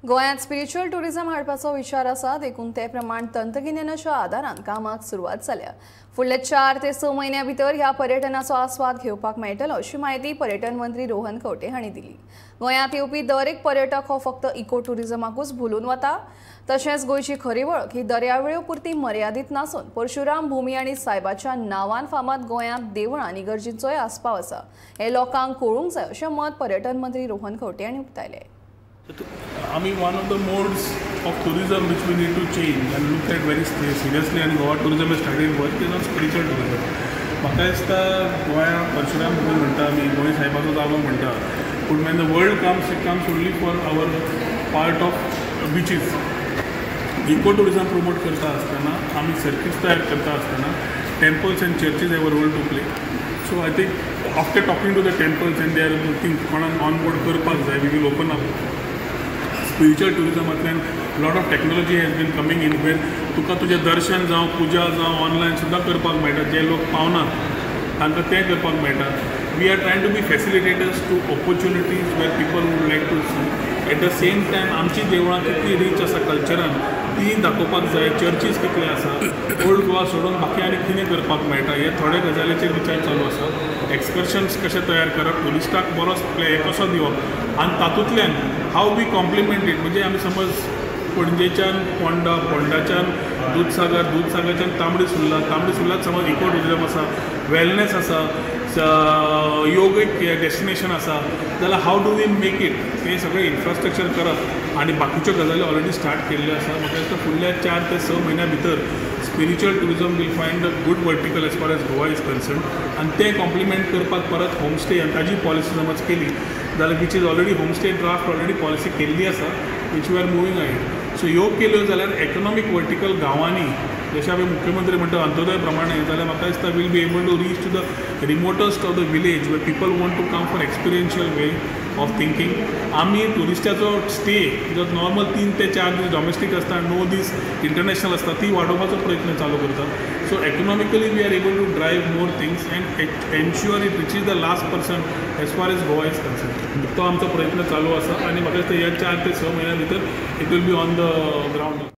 गोंयांत spiritual tourism हाडपाचो विचार आसा, देखून ते प्रमाण तंत्रगिन्यानाच्या आदारान कामाक सुरवात जाल्या। फुडले 4 ते 6 म्हयन्यां भितर ह्या पर्यटनाचो आस्वाद घेवपाक मेळटलो अशी माहिती पर्यटन मंत्री रोहन खंवटे हांणी दिली। गोंयांत येवपी दर एक पर्यटक हो फक्त इको टुरिझमाकूच भुलून वता। तशेंच गोंयची खरी वळख ही दर्यावेळो पुरती मर्यादीत नासून परशुराम भूमी आनी सायबाच्या नांवान फामाद गोंयांत देवळां आनी इगर्जींचोय आस्पाव आसा। हे लोकांक कळूंक जाय अशें मत पर्यटन मंत्री रोहन खंवटे हांणी उक्तायलें। I mean, one of the modes of tourism which we need to change and look at very seriously, and Goa tourism is starting work is on spiritual tourism. म्हाका दिसता गोंया परशुराम भूमी म्हणटा आमी, गोंय सायबाचो जागो म्हणटा, पूण when the world comes, it comes only for our part of beaches. Eco tourism promote करता आसतना आमी सर्कीट्स तयार करता आसतना temples and churches have a role to play. So I think after talking to the temples and they are looking कोणाक on board करपाक जाय, we will open up spiritual tourism. Lot of technology has been coming in where तुका तुझे दर्शन जावं पुजा जावं online सुद्दां करपाक मेळटा, जे लोक पावनात तांकां तें करपाक मेळटा. We are trying to be facilitators to opportunities where people would like to see. At the same time आमची देवळां कितली रीच आसा कल्चरान ती दाखोवपाक जाय, चर्चीज कितले आसा, ओल्ड गोवा सोडून बाकी आनी कितें करपाक मेळटा, हे थोडे गजालीचेर विचार चालू आसा. एक्सकर्शन्स कशे तयार करप, टुरिस्टाक बरो प्ले कसो दिवप आनी तातूंतल्यान हाव वी कॉम्प्लिमेंट इट. म्हणजे आमी समज पणजेच्यान पोंडा, पोंडाच्यान दूदसागरच्यान तांबडी सुर्लात समज इको टुरिझम आसा, वेलनेस आसा, योगीक डेस्टिनेशन आसा, जाल्यार how do we make it, हे सगळें इन्फ्रास्ट्रक्चर करप आनी बाकीच्यो गजाली ऑलरेडी स्टार्ट केल्ल्यो आसा. म्हाका दिसता फुडल्या 4 ते 6 म्हयन्या भितर spiritual tourism will find a good vertical as far as Goa is concern, आनी तें कॉम्प्लिमेंट करपाक परत होमस्टे आनी ताजी पॉलिसी समज केली जाल्यार which is already homestay draft already policy केल्ली आसा which we are moving ahead. So ह्यो केल्यो जाल्यार इकॉनॉमीक वर्टिकल गांवांनी जशें हांवें मुख्यमंत्री म्हणटा अंत्योदय प्रमाणे, जाल्यार म्हाका दिसता will be able to reach to the remotest of the village where people want to come for experiential way of thinking. आमी टुरिस्टाचो स्टे जो नॉर्मल 3 ते 4 दीस डॉमेस्टीक आसता, 9 दीस इंटरनॅशनल आसता, ती वाडोवपाचो प्रयत्न चालू करता. So economically we are able to drive more things and ensure it reaches the last person as far as Goa is concern. तो आमचो प्रयत्न चालू आसा आनी म्हाका दिसता ह्या 4 ते 6 म्हयन्या भितर it will be on the ground.